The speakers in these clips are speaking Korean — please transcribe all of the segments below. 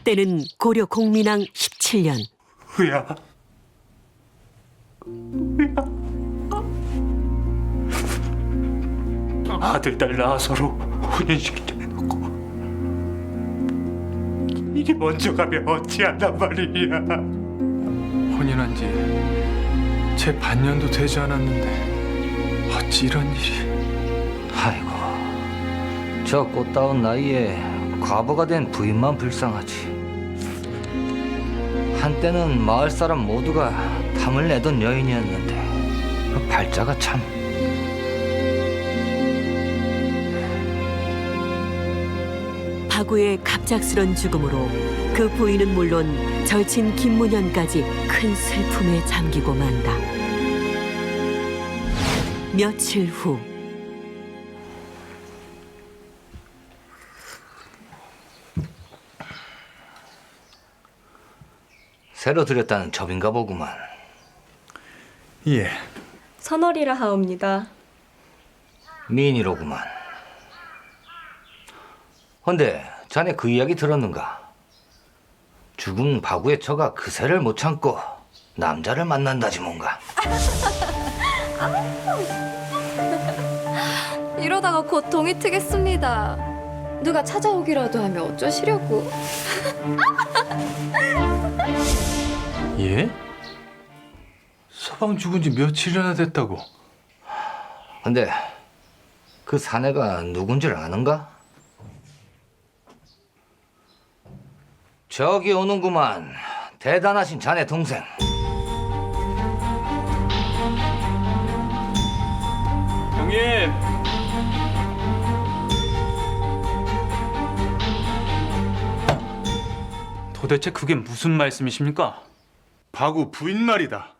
때는 고려 공민왕 17년. 의야, 아들 딸 낳아 서로 혼인시키게 해놓고 이게 먼저 가면 어찌한단 말이야. 혼인한 지 채 반년도 되지 않았는데 어찌 이런 일이. 아이고, 저 꽃다운 나이에 과부가 된 부인만 불쌍하지. 한때는 마을 사람 모두가 탐을 내던 여인이었는데 그 발자가 참. 박우의 갑작스런 죽음으로 그 부인은 물론 절친 김문현까지 큰 슬픔에 잠기고 만다. 며칠 후 새로 들였다는 접인가 보구만. 예. 선월이라 하옵니다. 미인이로구만. 헌데 자네 그 이야기 들었는가? 죽은 바구의 처가 그새를 못 참고 남자를 만난다지 뭔가. 이러다가 곧 동이 트겠습니다. 누가 찾아오기라도 하면 어쩌시려고. 예? 서방 죽은 지 며칠이나 됐다고. 근데 그 사내가 누군지를 아는가? 저기 오는구만. 대단하신 자네 동생. 형님, 도대체 그게 무슨 말씀이십니까? 바구 부인 말이다.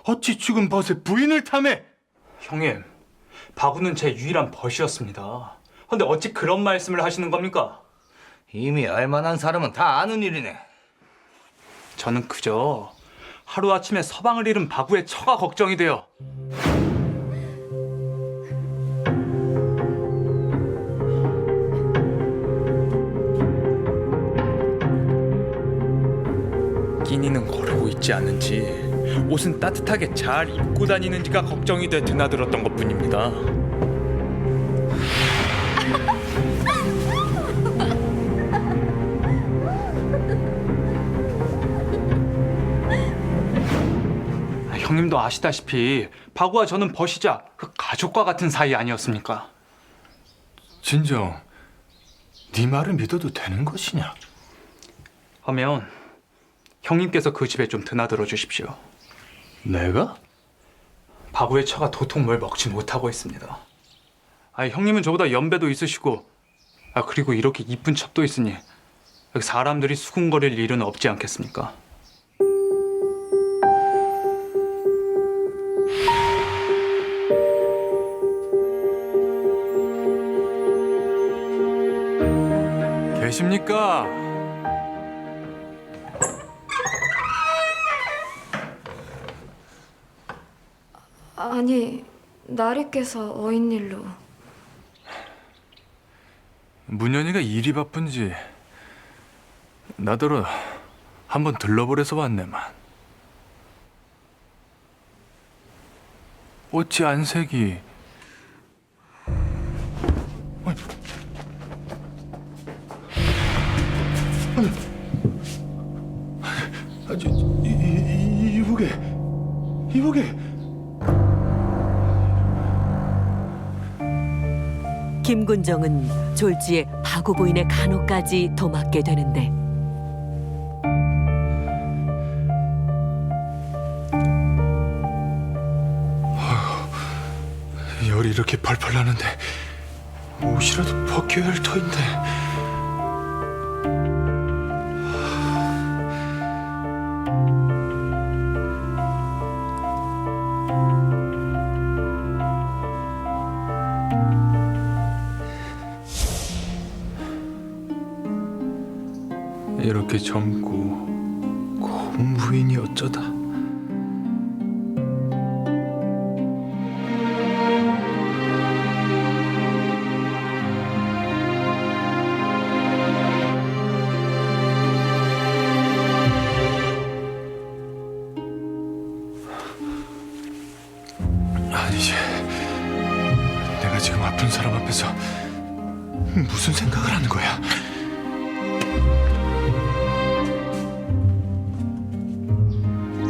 어찌 죽은 벗의 부인을 탐해? 형님, 바구는 제 유일한 벗이었습니다. 근데 어찌 그런 말씀을 하시는 겁니까? 이미 알만한 사람은 다 아는 일이네. 저는 그저 하루아침에 서방을 잃은 바구의 처가 걱정이 돼요. 끼니는 거르고 있지 않는지, 옷은 따뜻하게 잘 입고 다니는지가 걱정이 돼 드나들었던 것뿐입니다. 형님도 아시다시피 바구와 저는 벗이자 그 가족과 같은 사이 아니었습니까? 진정, 네 말을 믿어도 되는 것이냐? 하면 형님께서 그 집에 좀 드나들어 주십시오. 내가? 바구의 처가 도통 뭘 먹지 못하고 있습니다. 형님은 저보다 연배도 있으시고, 그리고 이렇게 이쁜 첩도 있으니 사람들이 수군거릴 일은 없지 않겠습니까? 계십니까? 아니, 나리께서 어인일로. 문현이가 일이 바쁜지 나더러 한번 들러보래서 왔네만. 어찌 안색이. 이보게. 김군정은 졸지에 바구 부인의 간호까지 도맡게 되는데 열이 이렇게 펄펄 나는데 옷이라도 벗겨야 할 터인데. 이렇게 젊고 고운 부인이 어쩌다.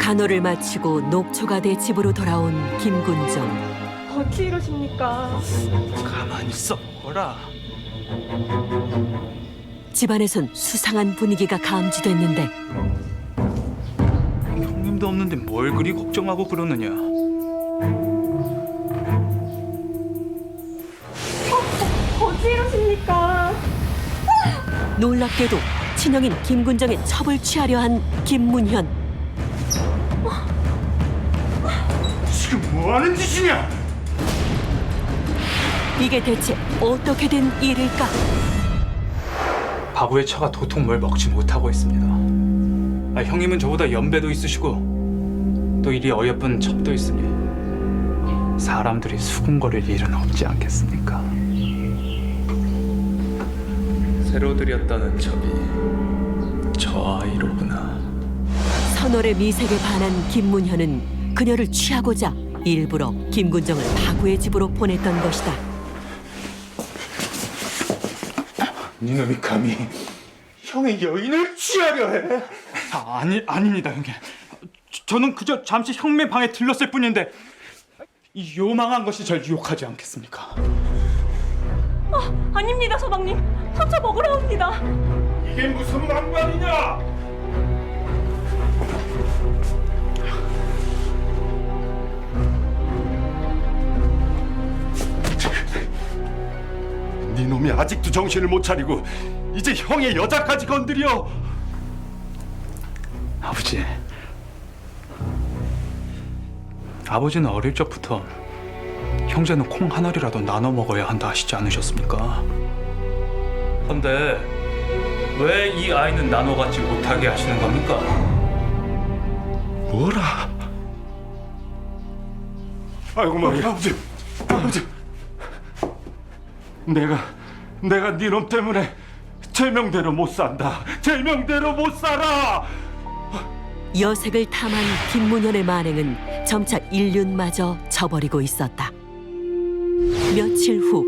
간호를 마치고 녹초가 돼 집으로 돌아온 김군정. 어찌 이러십니까? 가만히 있어 보거라. 집안에선 수상한 분위기가 감지됐는데 형님도 없는데 뭘 그리 걱정하고 그러느냐. 어찌 이러십니까? 놀랍게도 친형인 김군정의 첩을 취하려 한 김문현. 지금 뭐 하는 짓이냐? 이게 대체 어떻게 된 일일까? 바구의 처가 도통 뭘 먹지 못하고 있습니다. 형님은 저보다 연배도 있으시고 또 이리 어여쁜 첩도 있으니 사람들이 수군거릴 일은 없지 않겠습니까? 새로 들였다는 첩이 저 아이로구나. 선월의 미색에 반한 김문현은 그녀를 취하고자 일부러 김군정을 바구의 집으로 보냈던 것이다. 니놈이 감히 형의 여인을 취하려 해? 아닙니다, 형님. 저는 그저 잠시 형님 방에 들렀을 뿐인데 이 요망한 것이 절 유혹하지 않겠습니까? 아닙니다, 서방님. 상처 먹으러 옵니다. 이게 무슨 망발이냐? 니놈이 아직도 정신을 못 차리고 이제 형의 여자까지 건드려. 아버지. 아버지는 어릴 적부터 형제는 콩 한 알이라도 나눠 먹어야 한다 하시지 않으셨습니까? 근데 왜 이 아이는 나눠 갖지 못하게 하시는 겁니까? 뭐라? 아이고 머리야. 아버지. 내가 니놈 때문에 제명대로 못 산다. 제명대로 못 살아. 여색을 탐한 김문현의 만행은 점차 인륜마저 저버리고 있었다. 며칠 후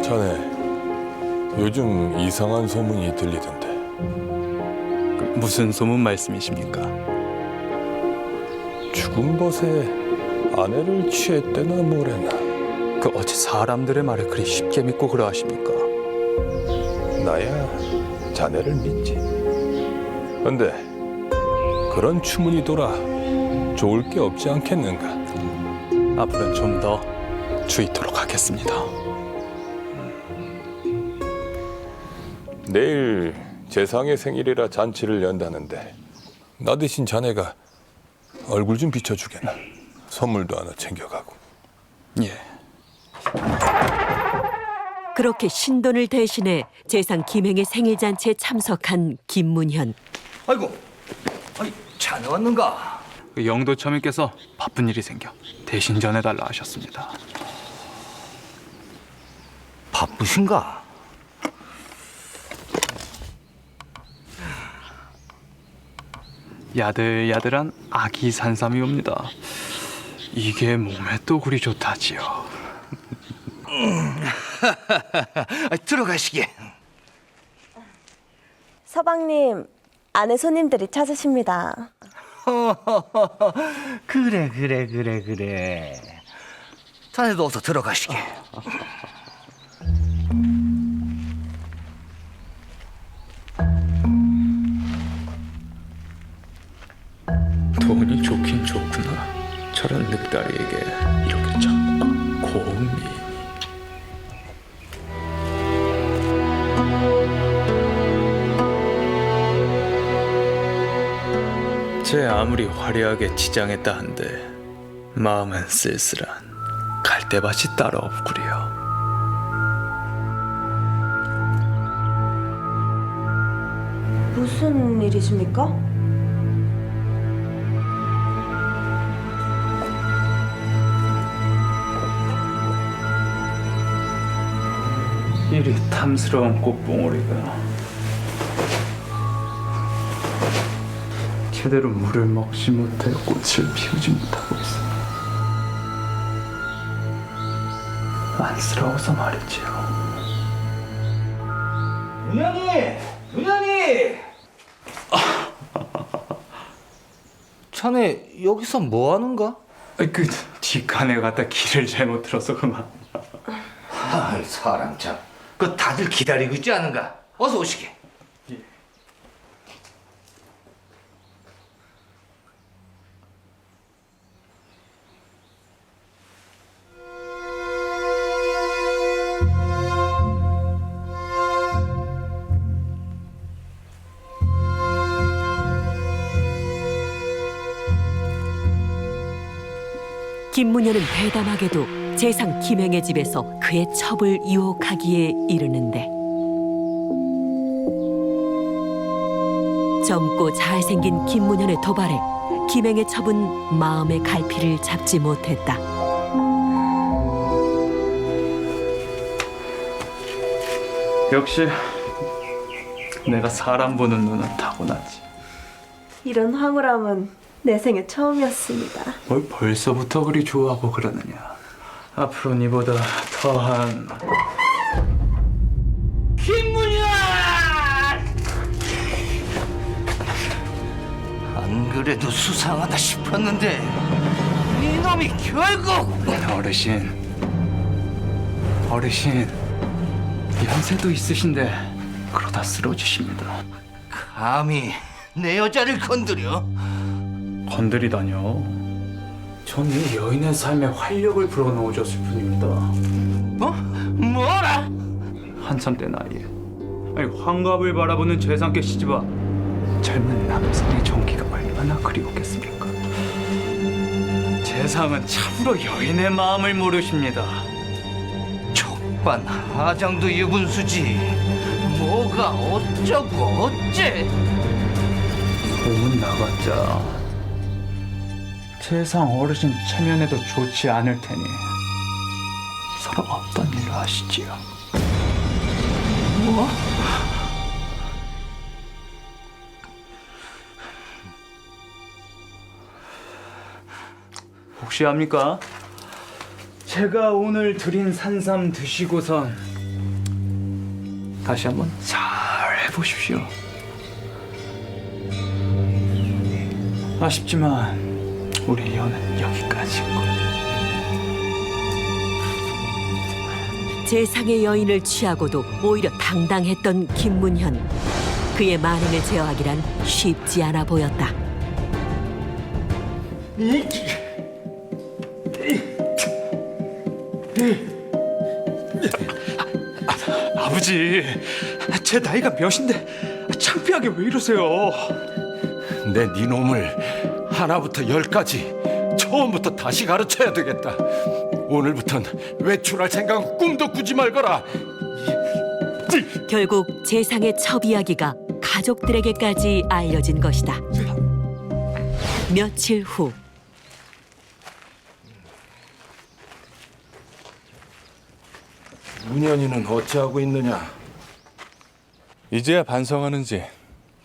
자네, 요즘 이상한 소문이 들리던데. 무슨 소문 말씀이십니까? 죽은 벗에 아내를 취했대나 뭐래나. 그 어찌 사람들의 말을 그리 쉽게 믿고 그러하십니까? 나야 자네를 믿지. 근데 그런 추문이 돌아 좋을 게 없지 않겠는가? 앞으로는 좀 더 주의토록 하겠습니다. 내일 재상의 생일이라 잔치를 연다는데 나 대신 자네가 얼굴 좀 비춰주게나. 선물도 하나 챙겨가고. 예. 그렇게 신돈을 대신해 재상 김행의 생일 잔치에 참석한 김문현. 아이고, 아니 자네 왔는가? 그 영도 처님께서 바쁜 일이 생겨 대신 전해달라 하셨습니다. 바쁘신가? 야들야들한 아기 산삼이 옵니다. 이게 몸에 또 그리 좋다지요. 들어가시게. 서방님, 아내 손님들이 찾으십니다. 그래. 자네도 어서 들어가시게. 돈이 좋긴 좋구나. 저런 늑다리에게 이렇게 작고 고운 미인이. 제 아무리 화려하게 치장했다 한들 마음은 쓸쓸한 갈대밭이 따로 없구려. 무슨 일이십니까? 이리 탐스러운 꽃봉오리가 제대로 물을 먹지 못해 꽃을 피우지 못하고 있어. 안쓰러워서 말이지요. 은현이! 자네 여기서 뭐 하는가? 그 뒷간에 갔다 길을 잘못 들어서 그만. 아, 사람 참. 그 다들 기다리고 있지 않은가? 어서 오시게. 김문현은 대담하게도 재상 김행의 집에서 그의 첩을 유혹하기에 이르는데 젊고 잘생긴 김문현의 도발에 김행의 첩은 마음의 갈피를 잡지 못했다. 역시 내가 사람 보는 눈은 타고났지. 이런 황홀함은 내 생애 처음이었습니다. 뭘 벌써부터 그리 좋아하고 그러느냐. 앞으로 니보다 더한 안 그래도 수상하다 싶었는데 이놈이 결국 어르신 연세도 있으신데 그러다 쓰러지십니다. 감히 내 여자를 건드려? 건드리다뇨. 전 이 여인의 삶에 활력을 불어넣어줬을 뿐입니다. 뭐? 뭐라? 한참 때 나이에 환갑을 바라보는 재상께 시집와 젊은 남성의 정기가 얼마나 그리웠겠습니까? 재상은 참으로 여인의 마음을 모르십니다. 족반 하장도 유분수지. 뭐가 어쩌고 어째? 소문 나봤자 재상 어르신 체면에도 좋지 않을 테니 서로 없던 일로 하시지요. 뭐? 혹시 압니까? 제가 오늘 드린 산삼 드시고선 다시 한번 잘 해보십시오. 아쉽지만 우리 연은 여기까지인 걸. 재상의 여인을 취하고도 오히려 당당했던 김문현. 그의 만행을 제어하기란 쉽지 않아 보였다. 아버지, 제 나이가 몇인데 창피하게 왜 이러세요? 내 니놈을 하나부터 열까지 처음부터 다시 가르쳐야 되겠다. 오늘부턴 외출할 생각 꿈도 꾸지 말거라. 결국 재상의 첩 이야기가 가족들에게까지 알려진 것이다. 며칠 후 문현이는 어찌하고 있느냐? 이제야 반성하는지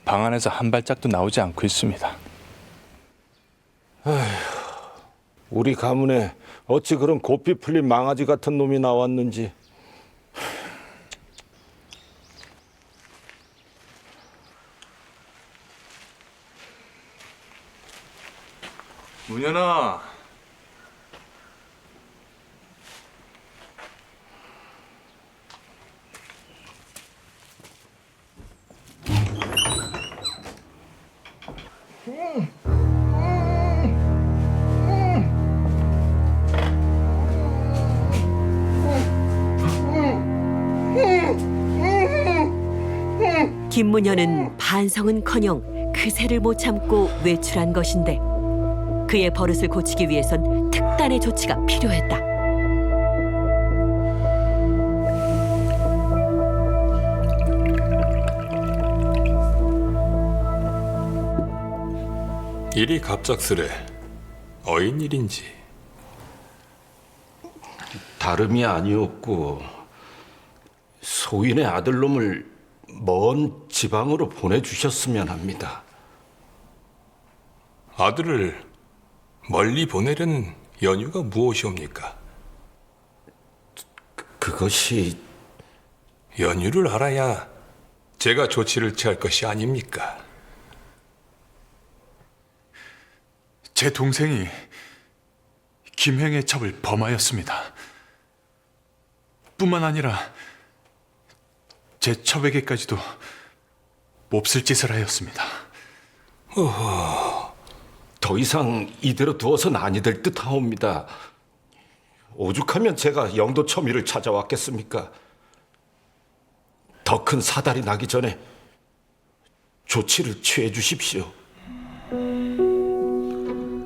방 안에서 한 발짝도 나오지 않고 있습니다. 우리 가문에 어찌 그런 고삐 풀린 망아지 같은 놈이 나왔는지. 문현아, 김문현은 반성은커녕 그새를 못 참고 외출한 것인데 그의 버릇을 고치기 위해선 특단의 조치가 필요했다. 일이 갑작스레 어인 일인지. 다름이 아니었고 소인의 아들놈을 먼 지방으로 보내주셨으면 합니다. 아들을 멀리 보내려는 연유가 무엇이옵니까? 그것이 연유를 알아야 제가 조치를 취할 것이 아닙니까? 제 동생이 김행의 첩을 범하였습니다. 뿐만 아니라 제 첩에게까지도 몹쓸 짓을 하였습니다. 더 이상 이대로 두어서는 아니 될 듯하옵니다. 오죽하면 제가 영도 첨의를 찾아왔겠습니까? 더 큰 사달이 나기 전에 조치를 취해 주십시오.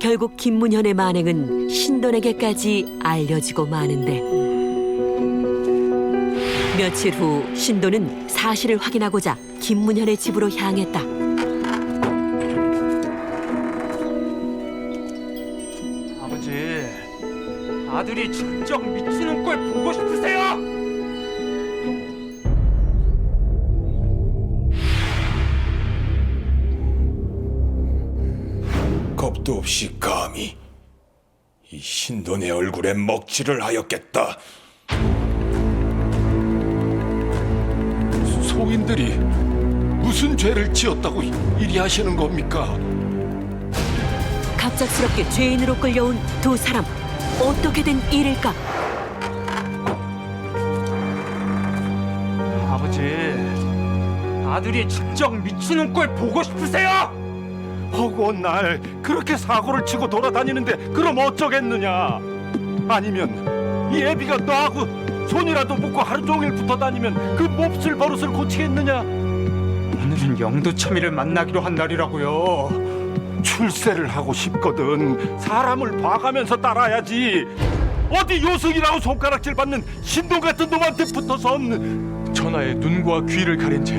결국 김문현의 만행은 신돈에게까지 알려지고 마는데 며칠 후 신돈은 사실을 확인하고자 김문현의 집으로 향했다. 아버지, 아들이 직접 미치는 걸 보고 싶으세요? 겁도 없이 감히 이 신돈의 얼굴에 먹칠을 하였겠다. 소인들이 무슨 죄를 지었다고 이리 하시는 겁니까? 갑작스럽게 죄인으로 끌려온 두 사람. 어떻게 된 일일까? 아버지, 아들이 직접 미치는 걸 보고 싶으세요? 허구한 날 그렇게 사고를 치고 돌아다니는데 그럼 어쩌겠느냐? 아니면 이 애비가 너하고 손이라도 묶고 하루 종일 붙어 다니면 그 몹쓸 버릇을 고치겠느냐? 오늘은 영도첨이를 만나기로 한 날이라고요. 출세를 하고 싶거든 사람을 봐가면서 따라야지. 어디 요승이라고 손가락질 받는 신동 같은 놈한테 붙어선. 전하의 눈과 귀를 가린 채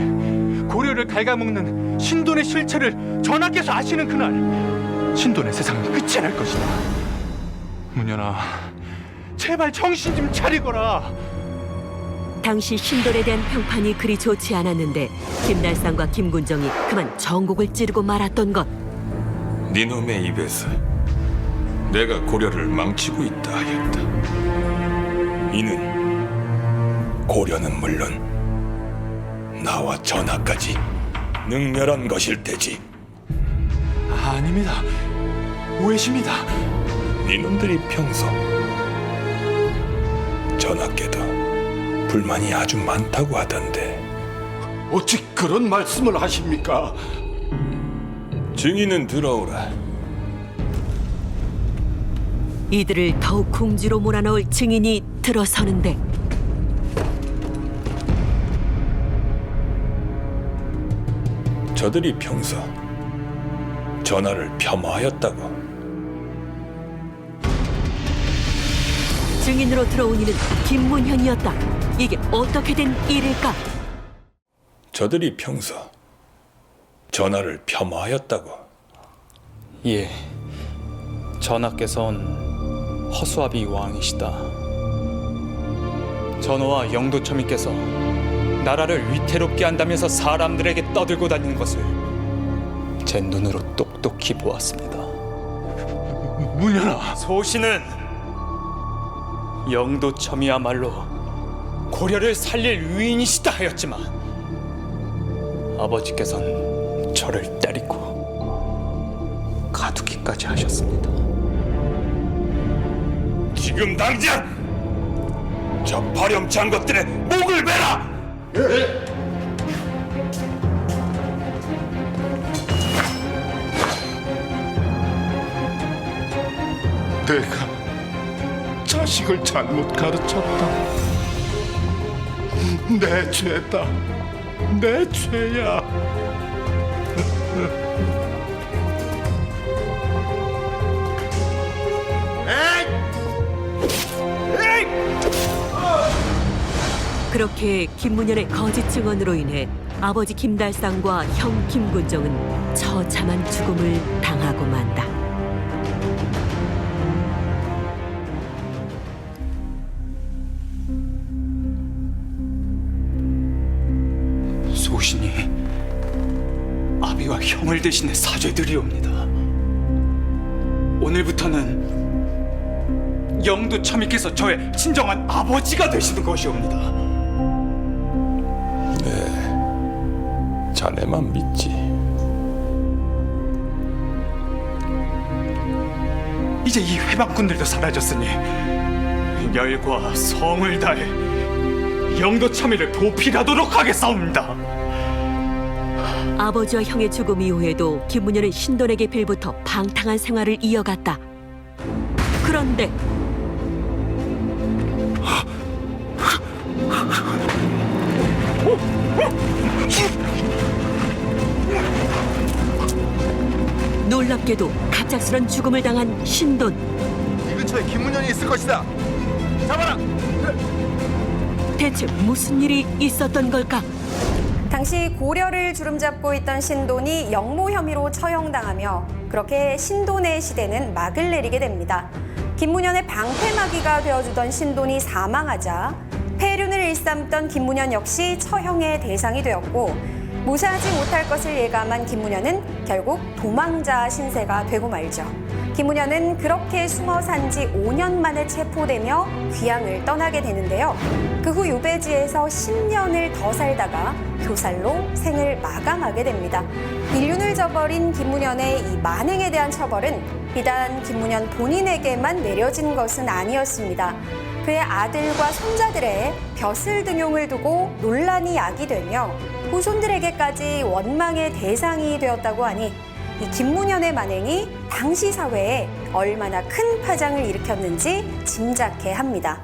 고려를 갉아먹는 신돈의 실체를 전하께서 아시는 그날 신돈의 세상은 끝이 날 것이다. 문현아, 제발 정신 좀 차리거라. 당시 신돈에 대한 평판이 그리 좋지 않았는데 김달상과 김군정이 그만 전곡을 찌르고 말았던 것. 네놈의 입에서 내가 고려를 망치고 있다 하였다. 이는 고려는 물론 나와 전하까지 능멸한 것일 테지. 아닙니다. 오해십니다. 네놈들이 평소 전하께도 불만이 아주 많다고 하던데 어찌 그런 말씀을 하십니까? 증인은 들어오라. 이들을 더욱 궁지로 몰아넣을 증인이 들어서는데 저들이 평소 전하를 폄하하였다고. 증인으로 들어온 이는 김문현이었다. 이게 어떻게 된 일일까? 저들이 평소 전하를 폄하하였다고. 예, 전하께선 허수아비 왕이시다. 전하와 영도첨이께서 나라를 위태롭게 한다면서 사람들에게 떠들고 다니는 것을 제 눈으로 똑똑히 보았습니다. 문현아, 소신은 영도첨이야말로 고려를 살릴 위인이시다 하였지만 아버지께서는 저를 때리고 가두기까지 하셨습니다. 지금 당장 저 파렴치한 것들의 목을 베라! 내가 자식을 잘못 가르쳤다. 내 죄다. 내 죄야. 그렇게 김문현의 거짓 증언으로 인해 아버지 김달상과 형 김군정은 처참한 죽음을 당하고 만다. 소신이 아비와 형을 대신해 사죄드리옵니다. 오늘부터는 영도참이께서 저의 진정한 아버지가 되시는 것이옵니다. 네, 자네만 믿지. 이제 이 회방꾼들도 사라졌으니 열과 성을 다해 영도참이를 보필하도록 하겠사옵니다. 아버지와 형의 죽음 이후에도 김문현은 신돈에게 빌부터 방탕한 생활을 이어갔다. 그런데 놀랍게도 갑작스런 죽음을 당한 신돈. 이 근처에 김문현이 있을 것이다. 잡아라. 대체 무슨 일이 있었던 걸까? 당시 고려를 주름잡고 있던 신돈이 영모 혐의로 처형당하며 그렇게 신돈의 시대는 막을 내리게 됩니다. 김문현의 방패막이가 되어주던 신돈이 사망하자 폐륜을 일삼던 김문현 역시 처형의 대상이 되었고 무사하지 못할 것을 예감한 김문현은 결국 도망자 신세가 되고 말죠. 김문현은 그렇게 숨어 산 지 5년 만에 체포되며 귀향을 떠나게 되는데요. 그 후 유배지에서 10년을 더 살다가 교살로 생을 마감하게 됩니다. 인륜을 저버린 김문현의 이 만행에 대한 처벌은 비단 김문현 본인에게만 내려진 것은 아니었습니다. 그의 아들과 손자들의 벼슬 등용을 두고 논란이 야기되며 후손들에게까지 원망의 대상이 되었다고 하니 이 김문현의 만행이 당시 사회에 얼마나 큰 파장을 일으켰는지 짐작해 합니다.